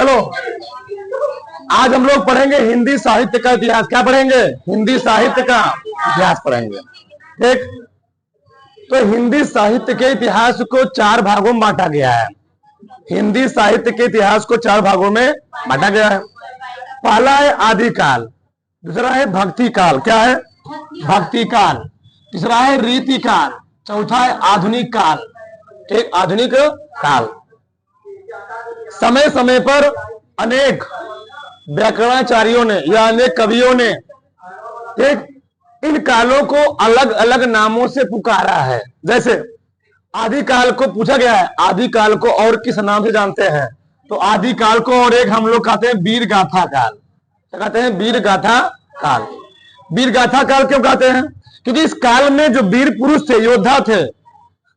चलो आज हम लोग पढ़ेंगे हिंदी साहित्य का इतिहास। क्या पढ़ेंगे? हिंदी साहित्य का इतिहास पढ़ेंगे। ठीक, तो हिंदी साहित्य के इतिहास को 4 भागों में बांटा गया है। हिंदी साहित्य के इतिहास को 4 भागों में बांटा गया है। पहला है आदिकाल, दूसरा है भक्ति काल। क्या है? भक्ति काल। तीसरा है रीति काल, चौथा है आधुनिक काल। ठीक, आधुनिक काल। समय समय पर अनेक व्याकरणाचार्यों ने या अनेक कवियों ने एक इन कालों को अलग अलग नामों से पुकारा है। जैसे आदिकाल को पूछा गया है, आदिकाल को और किस नाम से जानते हैं? तो आदिकाल को और एक हम लोग कहते हैं वीर गाथा काल। क्या कहते हैं? वीर गाथा काल। वीर गाथा काल क्यों कहते हैं? क्योंकि इस काल में जो वीर पुरुष थे, योद्धा थे,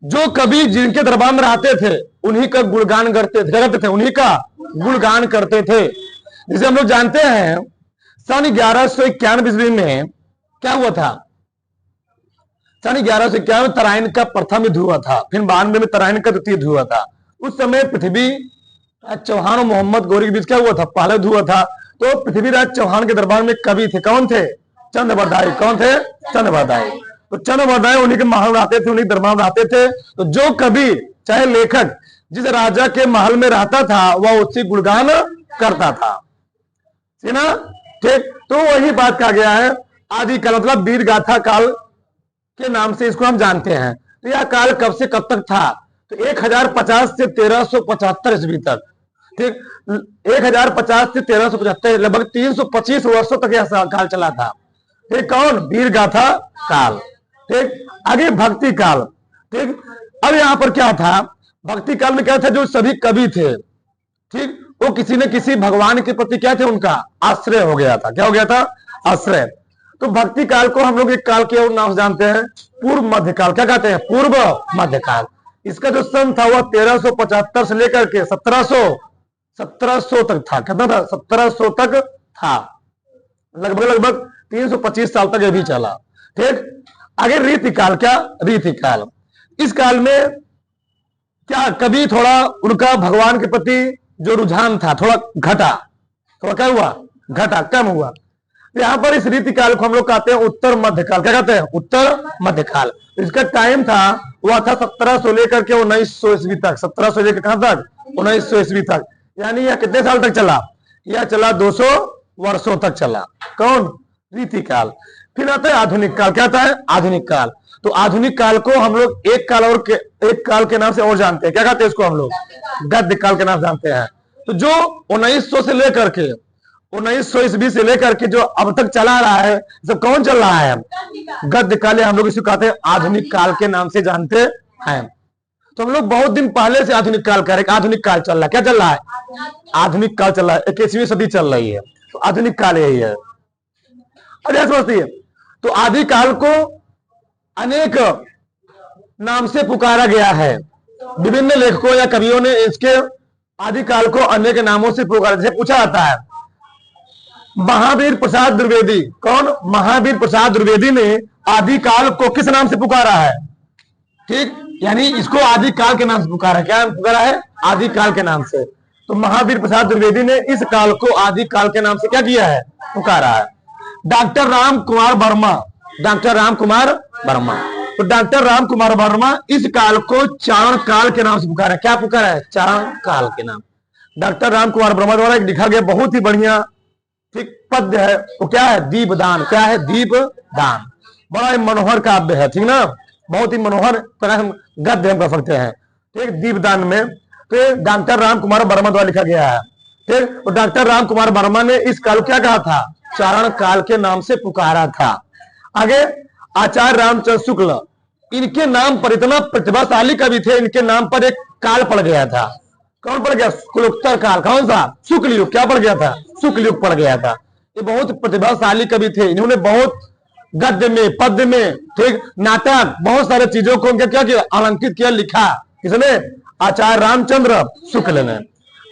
जो कवि जिनके दरबार में रहते थे, उन्हीं का गुणगान करते थे, उन्हीं का गुणगान करते थे। जिसे हम लोग जानते हैं सन 1191 ईस्वी में क्या हुआ था? सन 1191 तराइन का प्रथम युद्ध हुआ था, फिर 92 में तराइन का द्वितीय युद्ध हुआ था। उस समय पृथ्वीराज चौहान और मोहम्मद गौरी के बीच क्या हुआ था? पहला युद्ध हुआ था। तो पृथ्वीराज चौहान के दरबार में कवि थे, कौन थे? चंद्रबरदाई। कौन थे? चंद्रबरदाई। तो चंद्रबरदाई उन्हीं के महल में रहते थे, उन्हीं के दरबार में रहते थे। तो जो कवि चाहे लेखक जिस राजा के महल में रहता था वह उससे गुणगान करता था। ना? ठीक, तो वही बात कहा गया है आदिकाल, मतलब वीर गाथा काल के नाम से इसको हम जानते हैं। तो यह काल कब से कब तक था? तो 1050 से 1375 ईस्वी तक। ठीक, 1050 से 1375, लगभग 325 वर्षों तक यह काल चला था। ठीक, कौन? वीर गाथा काल। ठीक, आगे भक्ति काल। ठीक, अब यहां पर क्या था? भक्ति काल में क्या था? जो सभी कवि थे, ठीक, वो किसी न किसी भगवान के प्रति क्या थे? उनका आश्रय हो गया था। क्या हो गया था? आश्रय। तो भक्ति काल को हम लोग एक काल के और नाम से जानते हैं, पूर्व मध्यकाल। क्या कहते हैं? पूर्व मध्यकाल। इसका जो सन था वह 1375 से लेकर के 1700 तक था। कितना था? 1700 तक था। लगभग 325 साल तक ये भी चला। ठीक, आगे रीतिकाल। क्या? रीतिकाल। इस काल में क्या कभी थोड़ा उनका भगवान के प्रति जो रुझान था थोड़ा घटा, थोड़ा क्या हुआ? घटा, कम हुआ। यहां पर इस रीतिकाल को हम लोग कहते हैं उत्तर मध्यकाल। क्या कहते हैं? उत्तर मध्यकाल। इसका टाइम था वह था 1700 लेकर के 1900 ईस्वी तक। 1700 लेकर कहां तक? 1900 ईस्वी तक। यानी यह कितने साल तक चला? यह चला 200 वर्षों तक चला। कौन? रीतिकाल। फिर आता है आधुनिक काल। क्या आता है? आधुनिक काल। तो आधुनिक काल को हम लोग एक काल के नाम से और जानते हैं। क्या कहते हैं इसको? हम लोग गद्य काल के नाम जानते हैं। तो जो 1900 से लेकर के 1900 ईस्वी से लेकर के जो अब तक चला रहा है, सब कौन चल रहा है? गद्य काल। हम लोग इसे कहते हैं आधुनिक काल के नाम से जानते हैं। तो हम लोग बहुत दिन पहले से आधुनिक काल कह रहे हैं। आधुनिक काल चल रहा है। क्या चल रहा है? आधुनिक काल चल रहा है। 21वीं सदी चल रही है, तो आधुनिक काल यही है। अरे समझती है। तो आदिकाल को अनेक नाम से पुकारा गया है। विभिन्न लेखकों या कवियों ने इसके आदिकाल को अनेक नामों से पुकारा। जैसे पूछा जाता है महावीर प्रसाद द्विवेदी। कौन? महावीर प्रसाद द्विवेदी ने आदिकाल को किस नाम से पुकारा है? ठीक, यानी इसको आदिकाल के नाम से पुकारा। क्या पुकारा है? आदिकाल के नाम से। तो महावीर प्रसाद द्विवेदी ने इस काल को आदिकाल के नाम से क्या किया है? पुकारा है। डॉक्टर राम कुमार वर्मा। डॉक्टर राम कुमार वर्मा। तो डॉक्टर राम कुमार वर्मा इस काल को चारण काल के नाम से पुकारा है। क्या पुकारा है? चारण काल के नाम। डॉक्टर राम कुमार वर्मा द्वारा एक लिखा गया बहुत ही बढ़िया ठीक पद्य है, वो क्या है? दीपदान। क्या है? दीपदान। बड़ा ही मनोहर काव्य है। ठीक ना? बहुत ही मनोहर हम गद्य हम कर सकते हैं। ठीक, दीपदान में तो डॉक्टर राम कुमार वर्मा द्वारा लिखा गया है। ठीक, तो डॉक्टर राम कुमार वर्मा ने इस काल क्या कहा था? चारण काल के नाम से पुकारा था। आगे आचार्य रामचंद्र शुक्ल, इनके नाम पर इतना प्रतिभाशाली कवि थे, इनके नाम पर एक काल पड़ गया था। कौन पड़ गया? शुक्लोत्तर काल। कौन सा? शुक्ल युग। क्या पड़ गया था? शुक्ल युग पड़ गया था। ये बहुत प्रतिभाशाली कवि थे। इन्होंने बहुत गद्य में, पद्य में, ठीक, नाटक, बहुत सारे चीजों को क्या किया? अलंकित किया, लिखा। किसने? आचार्य रामचंद्र शुक्ल ने।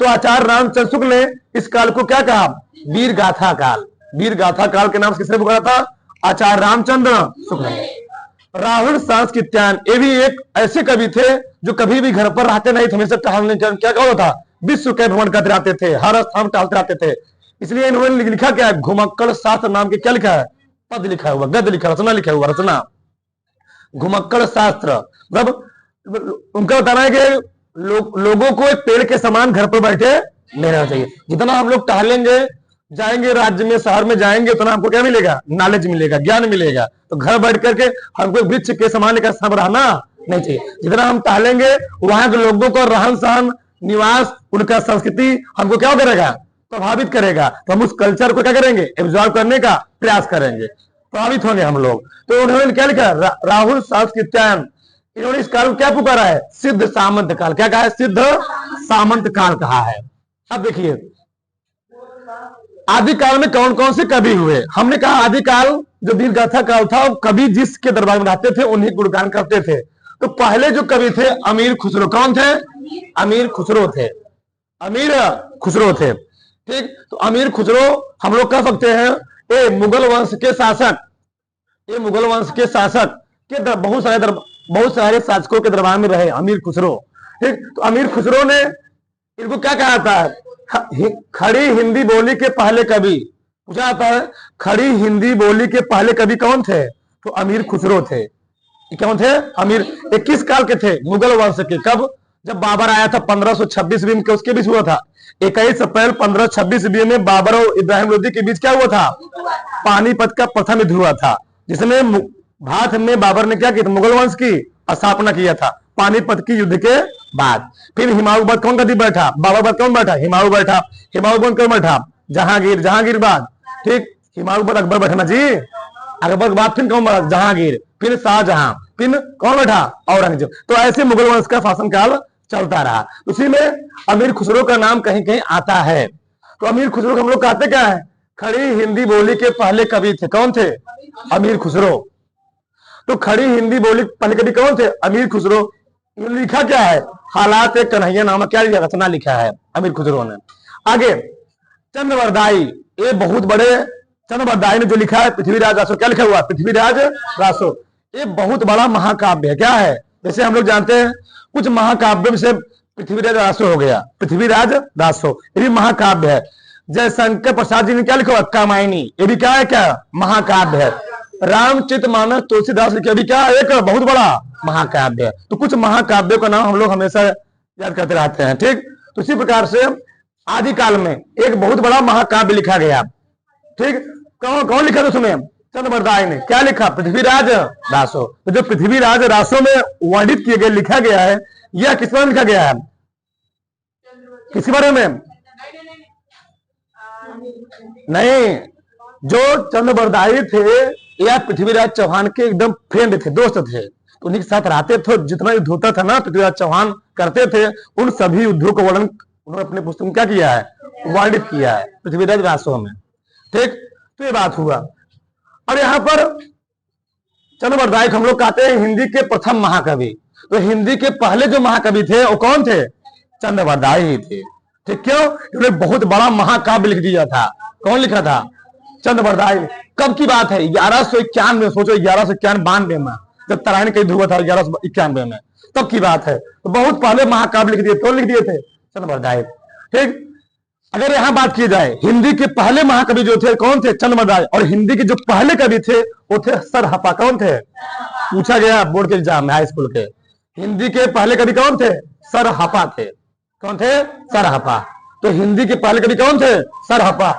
तो आचार्य रामचंद्र शुक्ल ने इस काल को क्या कहा? वीर गाथा काल। वीर गाथा काल के नाम से किसने पुकारा था? आचार्य रामचंद्र शुक्ल ने। राहुल सांस्कृत्यायन, ये भी एक ऐसे कवि थे जो कभी भी घर पर रहते नहीं थे, हमेशा टहलने। क्या कहा था? विश्व के भ्रमण करते रहते थे, हर स्थान टहलते रहते थे। इसलिए इन्होंने लिखा क्या है, घुमक्कड़ शास्त्र नाम के क्या लिखा है, पद लिखा हुआ, गद्य लिखा, रचना लिखा हुआ, रचना घुमक्कड़ शास्त्र। मतलब उनका बताना है कि लोगों को एक पेड़ के समान घर पर बैठे नहीं रहना चाहिए। जितना हम लोग टहलेंगे, जाएंगे राज्य में, शहर में जाएंगे, उतना हमको क्या मिलेगा, नॉलेज मिलेगा, ज्ञान मिलेगा। तो घर बैठ करके हमको वृक्ष के समान लेकर सब रहना नहीं चाहिए। जितना हम टहलेंगे, वहां के लोगों को रहन सहन, निवास, उनका संस्कृति हमको क्या करेगा, प्रभावित करेगा। तो हम उस कल्चर को क्या करेंगे, एब्जॉर्व करने का प्रयास करेंगे, प्रभावित होंगे हम लोग। तो उन्होंने क्या लिखा, राहुल सांस्कृत्यायन, इन्होंने इस काल को क्या पुकारा है, सिद्ध सामंत काल। क्या कहा है, सिद्ध सामंत काल कहा है। अब देखिए आदिकाल में कौन कौन से कवि हुए। हमने कहा आदिकाल जो वीरगाथा काल था, कवि जिसके दरबार में रहते थे उन्हीं गुणगान करते थे। तो पहले जो कवि थे अमीर खुसरो, कौन थे, अमीर खुसरो थे, अमीर खुसरो थे। ठीक, तो अमीर खुसरो हम लोग कह सकते हैं ये मुगल वंश के शासक, ये मुगल वंश के शासक के बहुत सारे शासकों के दरबार में रहे अमीर खुसरो। ठीक, तो अमीर खुसरो ने इनको क्या कहा था, खड़ी हिंदी बोली के पहले कवि पूछा जाता है। खड़ी हिंदी बोली के पहले कवि कौन थे, तो अमीर खुसरो थे। कौन थे, अमीर। 21 काल के थे, मुगल वंश के। कब, जब बाबर आया था 1526 ईस्वी में, उसके बीच हुआ था 21 अप्रैल 1526 ईस्वी में बाबर और इब्राहिम लोदी के बीच क्या हुआ था, पानीपत का प्रथम युद्ध हुआ था, जिसमें भारत में बाबर ने क्या किया, मुगल वंश की स्थापना किया था। पानीपत की युद्ध के बाद फिर हिमायू बाद कौन गद्दी बैठा, बाबर बाद कौन बैठा, हिमायू बैठा। हिमायू बाद कौन बैठा, जहांगीर। जहांगीर बाद, ठीक, हिमायू बाद अकबर बैठा ना जी, अकबर के बाद फिर कौन बैठा, जहांगीर, फिर शाहजहां, फिर कौन बैठा, औरंगजेब। तो ऐसे मुगल वंश का शासनकाल चलता रहा। उसी में अमीर खुसरो का नाम कहीं कहीं आता है। तो अमीर खुसरो हम लोग कहते क्या है, खड़ी हिंदी बोली के पहले कवि थे। कौन थे, अमीर खुसरो। तो खड़ी हिंदी बोली पहले कवि कौन थे, अमीर खुसरो। लिखा क्या है, हालात कन्हैया नामक क्या रचना लिखा है अमीर खुसरो ने। आगे चंद्रवरदाई, ये बहुत बड़े चंद्रवरदाई ने जो लिखा है पृथ्वीराज रासो, क्या लिखा हुआ, पृथ्वीराज रासो। ये बहुत बड़ा महाकाव्य है। क्या है, जैसे हम लोग जानते हैं कुछ महाकाव्य में से पृथ्वीराज रासो हो गया, पृथ्वीराज रासो ये भी महाकाव्य है। जयशंकर प्रसाद जी ने क्या लिखा हुआ, कामायनी, ये भी क्या है, क्या महाकाव्य है। रामचरितमानस तुलसीदास लिखे भी क्या, एक बहुत बड़ा महाकाव्य है। तो कुछ महाकाव्यों का नाम हम लोग हमेशा याद करते रहते हैं। ठीक, तो इसी प्रकार से आदिकाल में एक बहुत बड़ा महाकाव्य लिखा गया। ठीक, कौन कौन लिखा था उसमें, चंद्रवरदाई ने। क्या लिखा, पृथ्वीराज रासो। तो जो पृथ्वीराज रासो में वर्णित किए गए, लिखा गया है, यह किस बारे में लिखा गया है, किसी बारे में नहीं। जो चंद्रवरदाई थे या पृथ्वीराज चौहान के एकदम फ्रेंड थे, दोस्त थे, तो उन्हीं के साथ रहते थे। जितना युद्ध होता था ना पृथ्वीराज चौहान करते थे, उन सभी युद्धों को वर्णन उन्होंने अपने पुस्तक में क्या किया है, वर्णित किया है पृथ्वीराज रासो में। ठीक, तो ये बात हुआ। और यहाँ पर चंद्रवरदाई हम लोग कहते हैं हिंदी के प्रथम महाकवि। तो हिंदी के पहले जो महाकवि थे वो कौन थे, चंद्रवरदाई ही थे। ठीक, क्यों, उन्होंने बहुत बड़ा महाकाव्य लिख दिया था। कौन लिखा था, चंद्रवरदाई। कब की बात है, 1191 में। सोचो 1192 में जब तराइन का युद्ध हुआ था 1191 में, तब की बात है। तो बहुत पहले महाकाव्य लिख दिए, कौन लिख दिए थे, चंद्रवरदाई। ठीक, अगर यहाँ बात की जाए हिंदी के पहले महाकवि जो थे कौन थे, चंद्रवरदाई। और हिंदी के जो पहले कवि थे वो थे सरहपा। कौन थे, पूछा गया बोर्ड के एग्जाम में, हाई स्कूल के। हिंदी के पहले कवि कौन थे, सरहपा थे। कौन थे, सरहपा। तो हिंदी के पहले कवि कौन थे, सरहपा।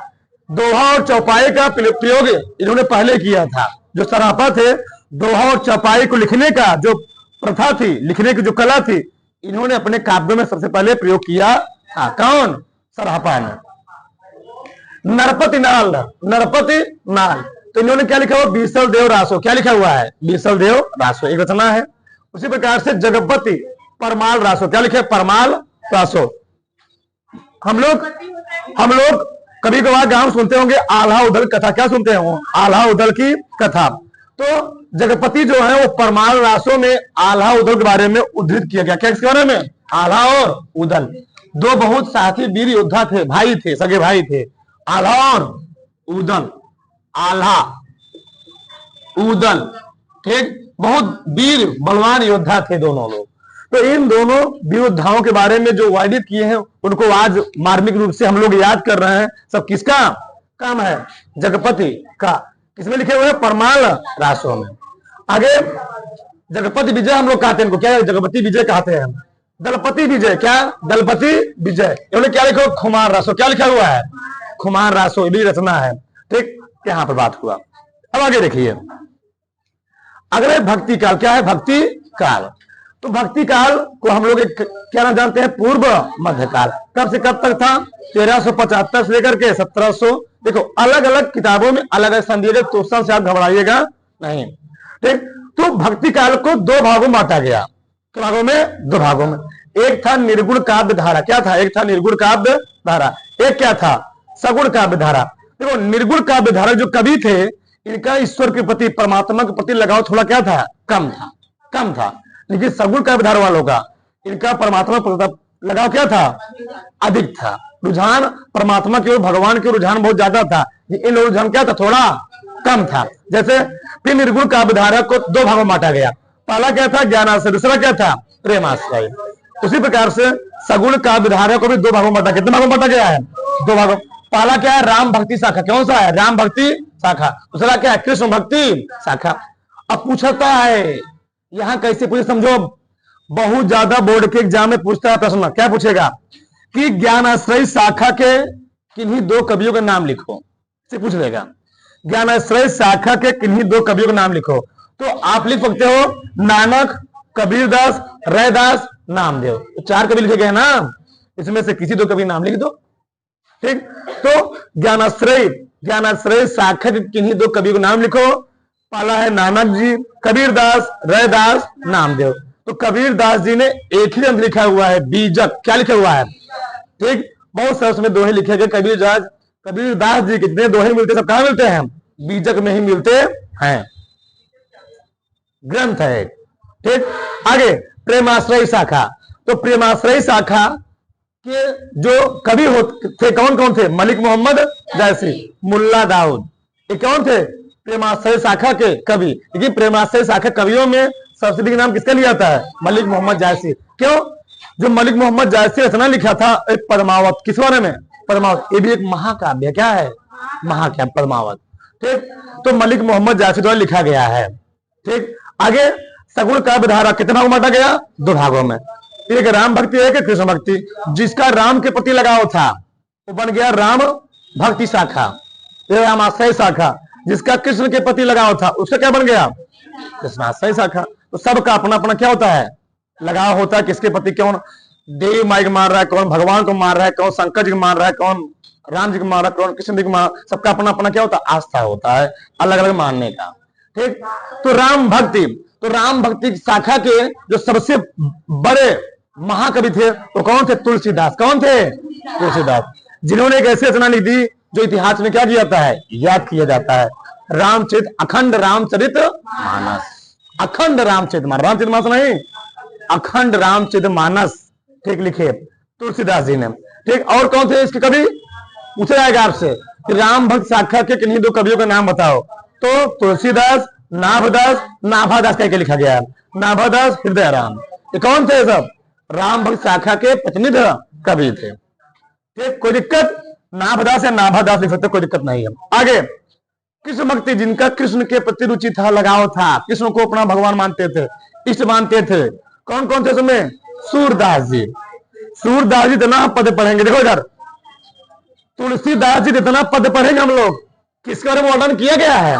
दोहा और चौपाई का प्रयोग इन्होंने पहले किया था। जो सरहपा थे, दोहा और चौपाई को लिखने का जो प्रथा थी, लिखने की जो कला थी, इन्होंने अपने काव्यों में सबसे पहले प्रयोग किया था। कौन, सरहपा ने। नरपति नाल, नरपति नाल, तो इन्होंने क्या लिखा हुआ, बीसल देव रासो। क्या लिखा हुआ है, बीसल देव रासो, एक रचना है। उसी प्रकार से जगपति परमाल रासो। क्या लिखे, परमाल रासो। हम लोग कभी कभार गांव सुनते होंगे आल्हा उदल कथा। क्या सुनते हैं, आल्हा उदल की कथा। तो जगपति जो है वो परमाल रासो में आल्हा उदल के बारे में उद्धृत किया गया। क्या इसके बारे में, आल्हा और उदल दो बहुत साहसी वीर योद्धा थे, भाई थे, सगे भाई थे, आल्हा और उदल। आल्हा उदल, ठीक, बहुत वीर बलवान योद्धा थे दोनों लोग। तो इन दोनों विरोधाओं के बारे में जो वर्णित किए हैं उनको आज मार्मिक रूप से हम लोग याद कर रहे हैं। सब किसका काम है? जगपति का। किसमें लिखे हुए हैं? परमाल रासों में। आगे जगपति विजय हम लोग कहते हैं इनको। क्या है? जगपति विजय कहते हैं। दलपति विजय, क्या? दलपति विजय। इन्होंने क्या लिखा? खुमार रासो। क्या लिखा हुआ है? खुमार रासो। ये रचना है। ठीक, यहां पर बात हुआ। अब आगे देखिए, अगले भक्ति काल। क्या है? भक्ति काल। तो भक्ति काल को हम लोग क्या नाम जानते हैं? पूर्व मध्यकाल। कब से कब तक था? 1375 से लेकर के 1700। देखो अलग अलग किताबों में अलग अलग स्थान दिए गए, तो उससे आप घबराइएगा नहीं। ठीक, तो भक्ति काल को दो भागों में बांटा गया। कितने भागों में? दो भागों में। एक था निर्गुण काव्य धारा। क्या था? एक था निर्गुण काव्य धारा, एक क्या था? सगुण काव्य धारा। देखो निर्गुण काव्य धारा जो कवि थे, इनका ईश्वर के प्रति, परमात्मा के प्रति लगाव थोड़ा क्या था? कम था। लेकिन सगुण काव्य धारा वालों का, इनका परमात्मा के लगाव क्या था? अधिक था। रुझान परमात्मा की ओर, भगवान की रुझान बहुत ज्यादा था। इन लोगों रुझान क्या था? थोड़ा कम था। जैसे फिर निर्गुण काव्य धारा को दो भागों में बांटा गया। पहला क्या था? ज्ञानाश्रय। दूसरा क्या था? प्रेमाश्रय। उसी प्रकार से सगुण काव्य धारा को भी दो भागों में बांटा। कितने भागों में बांटा गया है? दो भागों। पहला क्या है? राम भक्ति शाखा। कौन सा है? राम भक्ति शाखा। दूसरा क्या है? कृष्ण भक्ति शाखा। अब पूछता है, यहां कैसे पूछे समझो, बहुत ज्यादा बोर्ड के एग्जाम में पूछता है प्रश्न। क्या पूछेगा कि ज्ञानाश्रय शाखा के किन्हीं दो कवियों के नाम लिखो, से पूछ लेगा। ज्ञानाश्रय शाखा के किन्हीं दो कवियों के नाम लिखो, तो आप लिख सकते हो नानक, कबीरदास, रैदास, नामदेव। तो चार कवि लिखे गए ना, इसमें से किसी दो कवि नाम लिख दो। ठीक, तो ज्ञानाश्रय शाखा के किन्हीं दो कवियों के नाम लिखो। पहला है नानक जी, कबीरदास, रैदास, नामदेव। तो कबीरदास जी ने एक ही ग्रंथ लिखा हुआ है, बीजक। क्या लिखा हुआ है? ठीक, बहुत सारे उसमें दोहे लिखे गए। कबीरदास जी कितने दोहे मिलते? सब कहां मिलते हैं? बीजक में ही मिलते हैं। ग्रंथ है। ठीक, आगे प्रेमाश्रय शाखा। तो प्रेमाश्रय शाखा के जो कवि थे कौन कौन थे? मलिक मोहम्मद जायसी, मुल्ला दाऊद। ये कौन थे? प्रेमाश्रय शाखा के कवि। लेकिन प्रेमाश्रय शाखा कवियों में सबसे अधिक नाम किसका लिया जाता है? मलिक मोहम्मद जायसी। क्यों? जो मलिक मोहम्मद जायसी रचना लिखा था एक पद्मावत। किस बारे में? पद्मावत। ये भी एक महाकाव्य। क्या है? महाकाव्य पद्मावत। ठीक, तो मलिक मोहम्मद जायसी द्वारा लिखा गया है। ठीक, आगे सगुण काव्य धारा कितने भागों में बांटा गया? दो भागों में। एक राम भक्ति, एक कृष्ण भक्ति। जिसका राम के प्रति लगाव था वो बन गया राम भक्ति शाखा, रामाश्रय शाखा। जिसका कृष्ण के प्रति लगाव था उसका क्या बन गया? कृष्णाश्रय शाखा। तो सबका अपना अपना क्या होता है? लगाव होता है किसके प्रति। कौन देवी माई को मार रहा है, कौन भगवान को मार रहा है, कौन शंकर जी को मार रहा है, कौन राम जी को मार रहा है, कौन कृष्ण जी को मार रहा है। सबका अपना अपना क्या होता है? आस्था होता है, अलग अलग मानने का। ठीक, तो राम भक्ति शाखा के जो सबसे बड़े महाकवि थे वो कौन थे? तुलसीदास। कौन थे? तुलसीदास, जिन्होंने एक ऐसी रचना लिखी थी जो इतिहास में क्या किया जाता है? याद किया जाता है। अखंड रामचरित मानस। अखंड रामचरित मानस नहीं, अखंड रामचरित मानस। ठीक, लिखे तुलसीदास जी ने। ठीक, और कौन थे इसके कवि? पूछा जाएगा आपसे कि राम भक्त शाखा के किन्हीं दो कवियों का नाम बताओ। तो तुलसीदास, नाभादास कह के लिखा गया है। नाभादास, हृदय राम। ये कौन थे? सब राम भक्त शाखा के प्रतिनिधि कवि थे। ठीक, कोई दिक्कत? नाभादास या नाभादास लिख सकते, कोई दिक्कत नहीं है। आगे कृष्ण भक्ति, जिनका कृष्ण के प्रति रुचि था, लगाव था, कृष्ण को अपना भगवान मानते थे, इष्ट मानते थे। कौन कौन थे उसमें? सूरदास जी। सूरदास जी इतना पद पढ़ेंगे। देखो इधर तुलसीदास जी इतना पद पढ़ेंगे हम लोग। किसके बारे में वर्णन किया गया है?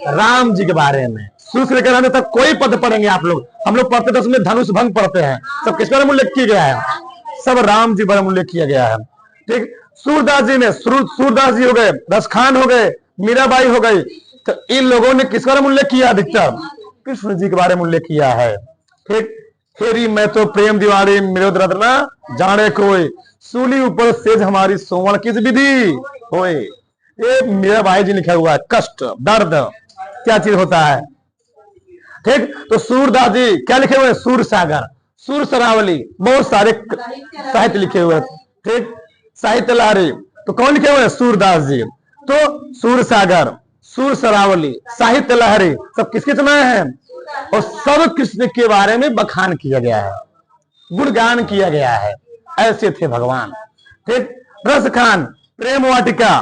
राम जी के बारे में। शुरू से लेकर अंत तक कोई पद पढ़ेंगे आप लोग। हम लोग पढ़ते थे उसमें धनुष भंग पढ़ते हैं। सब किसके बारे में उल्लेख किया गया है? सब राम जी बारे में उल्लेख किया गया है। ठीक, सूरदास जी ने, सूरदास जी हो गए, रसखान हो गए, मीराबाई हो गई। तो इन लोगों ने किसके बारे में उल्लेख किया? अधिकतर कृष्ण जी के बारे में उल्लेख किया है। ठीक, फेरी मैं तो प्रेम दीवारी मेरे रत्ना जाने कोई, सूली ऊपर सेज हमारी सोवण किस विधि होए। ये मीराबाई जी लिखा हुआ है। कष्ट, दर्द क्या चीज होता है। ठीक, तो सूरदास जी क्या लिखे हुए? सूर सागर, सूर सरावली, बहुत सारे साहित्य लिखे हुए। ठीक, साहित्य लहरी। तो कौन लिखे हुए? सूरदास जी। तो सूर सागर, सूर सरावली, साहित्य लहरी सब किसके समय है? और सब कृष्ण के बारे में बखान किया गया है। गुणगान किया गया है, ऐसे थे भगवान। ठीक, रस खान, प्रेम वाटिका,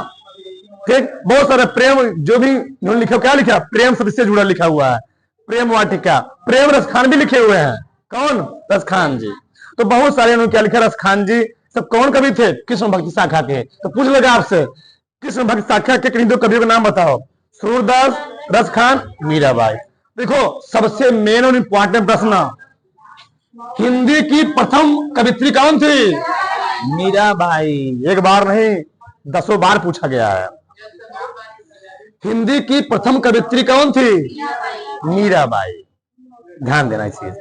ठीक, बहुत सारे प्रेम जो भी इन्होंने लिखा, क्या लिखा, प्रेम सबसे जुड़ा लिखा हुआ है, प्रेम वाटिका, प्रेम रस खान भी लिखे हुए हैं। कौन? रस खान जी। तो बहुत सारे इन्होंने क्या लिखा, रस खान जी सब कौन कवि थे? कृष्ण भक्ति शाखा के। तो पूछ लगा आपसे, कृष्ण भक्ति शाखा के किन्हीं दो कवियों का नाम बताओ। सूरदास, रस खान, मीराबाई। देखो सबसे मेन और इंपॉर्टेंट प्रश्न, हिंदी की प्रथम कवित्री कौन थी? मीराबाई। एक बार नहीं 10 बार पूछा गया है। हिंदी की प्रथम कवित्री कौन थी? मीराबाई। ध्यान देना इस चीज,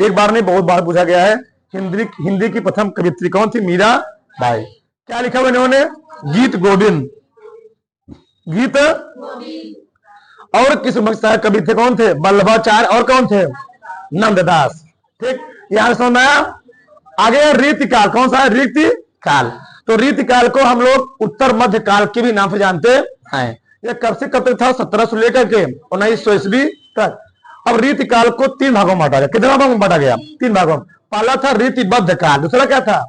एक बार नहीं बहुत बार पूछा गया है। हिंदी की प्रथम कवित्री कौन थी? मीराबाई। क्या लिखा हुआ इन्होंने? गीत गोविंद, गीत। और किस भक्त कवि थे? कौन थे? वल्लभाचार्य। और कौन थे? नंददास। ठीक, यहां समझ में आया। आगे रीतिकाल, कौन सा है? रीतिकाल। तो रीतिकाल को हम लोग उत्तर मध्य काल के भी नाम से जानते हैं। यह कब से कब तक था? 1700 लेकर के 1900 ईस्वी तक। अब रीतिकाल को 3 भागों में बांटा गया। कितने भागों में बांटा गया? 3 भागों में। पहला था रीतिबद्ध काल, दूसरा क्या था?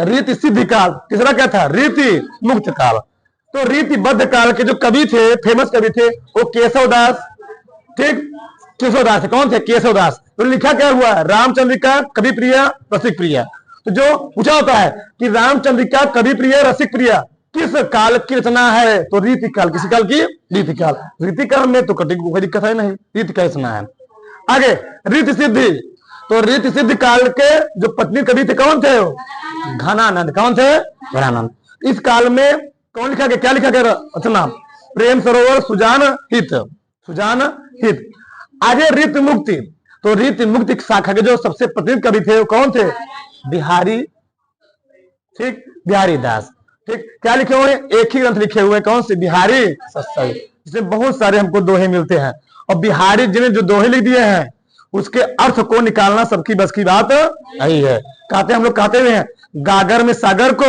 रीति सिद्धि काल, तीसरा क्या था? रीति मुक्त काल। तो रीतिबद्ध काल के जो कवि थे, फेमस कवि थे, वो केशवदास। ठीक, केशवदास। कौन थे? केशवदास। तो लिखा क्या हुआ है? रामचंद्रिका, कवि प्रिया, रसिक प्रिया। तो जो पूछा होता है कि रामचंद्रिका, कवि प्रिया, रसिक प्रिया किस काल की रचना है? तो रीतिकाल। किसी काल की? रीतिकाल। रीतिकाल में तो कोई दिक्कत है नहीं, रीतिकाल रचना है। आगे रीति सिद्धि। तो रीति सिद्धि काल के जो पत्नी कवि थे कौन थे? घनानंद। कौन थे? घनानंद। इस काल में कौन लिखा गया? क्या लिखा गया रचना? प्रेम सरोवर, सुजान हित, सुजान हित। आगे रीति मुक्ति। तो रीति मुक्ति शाखा के जो सबसे प्रसिद्ध कवि थे वो कौन थे? बिहारी। ठीक, बिहारी दास। ठीक, क्या लिखे हुए? एक ही ग्रंथ लिखे हुए, कौन से? बिहारी सत्सई। इसमें बहुत सारे हमको दोहे मिलते हैं, और बिहारी जिन्हें जो दोहे लिख दिए हैं उसके अर्थ को निकालना सबकी बस की बात नहीं है। कहते हम लोग कहते हुए हैं, गागर में सागर को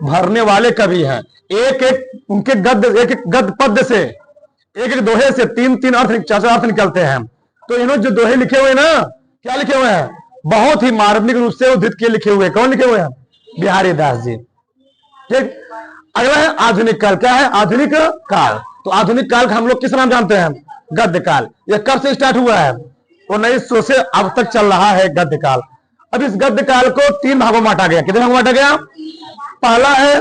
भरने वाले कवि हैं। एक एक उनके गद्य, एक एक गद्य पद्य से, एक एक दोहे से 3-3 अर्थ, 4 अर्थ निकलते हैं। तो इन्होंने जो दोहे लिखे हुए ना, क्या लिखे हुए हैं? बहुत ही मार्मिक रूप से उद्धृत के लिखे हुए। कौन लिखे हुए हैं? बिहारी दास जी। ठीक, अगला है आधुनिक काल। क्या है? आधुनिक काल। तो आधुनिक काल का हम लोग किस नाम जानते हैं? गद्य काल। यह कब से स्टार्ट हुआ है? 1900 से अब तक चल रहा है गद्य काल। अब इस गद्य काल को 3 भागों में बांटा गया। कितने भागों में बांटा गया? पहला है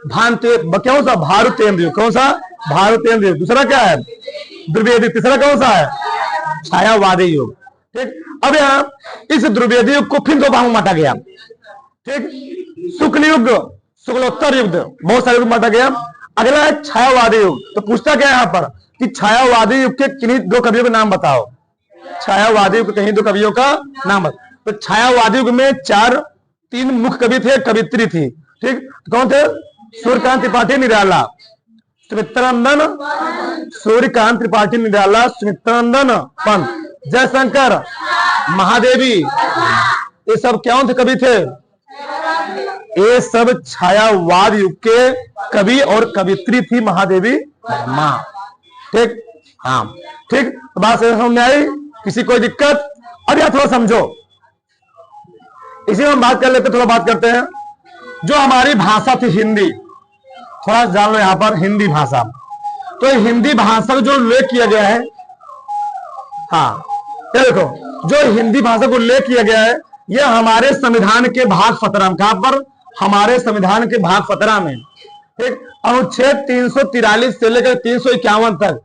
भांति, कौन सा? भारुतेंद्र। कौन सा? भारुतेंद्र। दूसरा क्या है? द्विवेदी। तीसरा कौन सा है? छायावादी युग। ठीक, अब यहाँ इस द्विवेदी युग को फिर 2 भागों में बांटा गया। ठीक, शुक्ल युग, शुक्लोत्तर युग, बहुत सारे युग बांटा गया। अगला है छायावादी युग। तो पूछता क्या है यहाँ पर कि छायावादी युग के किन्हीं 2 कवियों के नाम बताओ। छायावादी युग के कहीं 2 कवियों का नाम बताओ। तो छायावादी युग में 3 मुख्य कवि थे, कवित्री थी। ठीक, तो कौन थे? सूर्यकांत त्रिपाठी निराला, सुमित्रानंदन, सूर्यकांत त्रिपाठी निराला, सुमित्रानंदन पंत, जयशंकर, महादेवी। ये सब क्या थे? कवि थे। ये सब छायावाद युग के कवि और कवित्री थी महादेवी वर्मा। ठीक, हाँ ठीक, बात समझ में आई? किसी कोई दिक्कत? अब यह थोड़ा समझो, इसी में हम बात कर लेते, थोड़ा बात करते हैं। जो हमारी भाषा थी हिंदी, थोड़ा जान लो यहां पर हिंदी भाषा। तो हिंदी भाषा को जो उल्लेख किया गया है, हाँ ये देखो, जो हिंदी भाषा को उल्लेख किया गया है यह हमारे संविधान के भाग 17 में। कहां पर? हमारे संविधान के भाग 17 में। ठीक, अनुच्छेद 343 से लेकर 351 तक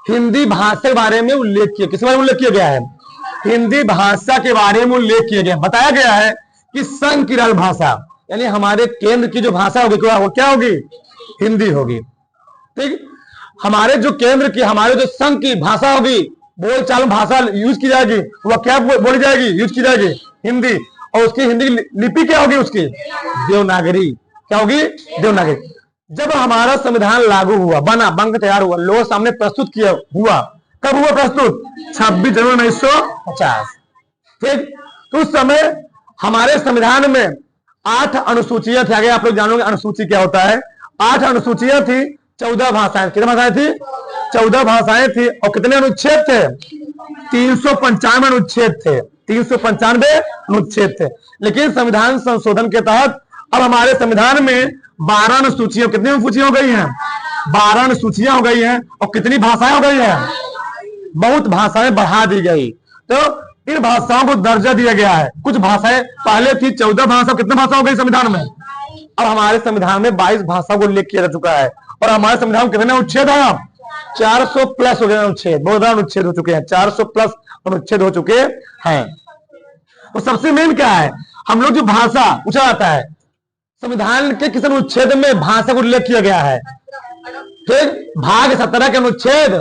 हिंदी भाषा के बारे में उल्लेख किया। किस बारे में उल्लेख किया गया है? हिंदी भाषा के बारे में उल्लेख किया गया। बताया गया है कि संघ की राजभाषा, यानी हमारे केंद्र की जो भाषा होगी वो क्या होगी? हिंदी होगी। ठीक, हमारे जो केंद्र की, हमारे जो संघ की भाषा होगी, बोलचाल भाषा यूज की जाएगी, वह क्या बोली जाएगी? यूज की जाएगी हिंदी। और उसकी हिंदी लिपि क्या होगी? उसकी देवनागरी। क्या होगी? देवनागरी। जब हमारा संविधान लागू हुआ, बना, बन के तैयार हुआ, लोगों सामने प्रस्तुत किया हुआ, कब हुआ प्रस्तुत? 26 जनवरी 1950। ठीक, तो उस समय हमारे संविधान में 8 अनुसूचियां थी। आगे आप लोग जानोगे अनुसूची क्या होता है। 8 अनुसूचियां थी, 14 भाषाएं। कितनी भाषाएं थी? 14 भाषाएं थी। और कितने अनुच्छेद थे? 395 अनुच्छेद थे। 395 अनुच्छेद थे। लेकिन संविधान संशोधन के तहत अब हमारे संविधान में 12 अनुसूचियां, कितनी अनुसूचियां हो गई हैं? 12 अनुसूचियां हो गई हैं। और कितनी भाषाएं हो गई हैं? बहुत भाषाएं बढ़ा दी गई। तो इन भाषाओं को दर्जा दिया गया है। कुछ भाषाएं पहले थी 14 भाषा, कितने भाषा हो गई संविधान में? अब हमारे संविधान में 22 भाषाओं को उल्लेख किया जा चुका है। और हमारे संविधान में कितने अनुच्छेद हैं? 400 प्लस हो गए अनुच्छेद, बहुत ज्यादा अनुच्छेद हो चुके हैं, 400 प्लस अनुच्छेद हो चुके हैं। तो सबसे मेन क्या है, हम लोग जो भाषा पूछा जाता है, संविधान के किस अनुच्छेद में भाषा को उल्लेख किया गया है? ठीक, भाग 17 के अनुच्छेद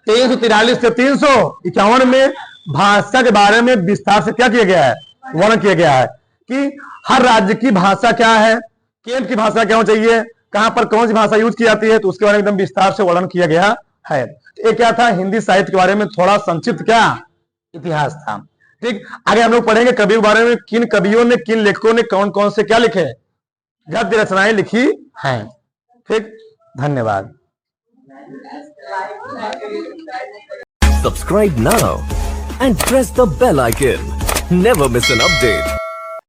343 से 351 में भाषा के बारे में विस्तार से क्या किया गया है? वर्णन किया गया है कि हर राज्य की भाषा क्या है, केंद्र की भाषा क्या होनी चाहिए, कहां पर कौन सी भाषा यूज की जाती है, तो उसके बारे में एकदम विस्तार से वर्णन किया गया है। ये क्या था? हिंदी साहित्य के बारे में थोड़ा संक्षिप्त क्या इतिहास था। ठीक, आगे हम लोग पढ़ेंगे कवियों के बारे में, किन कवियों ने, किन लेखकों ने कौन कौन से क्या लिखे, गद्य रचनाएं लिखी हैं। ठीक, धन्यवाद। Subscribe now and press the bell icon. Never miss an update.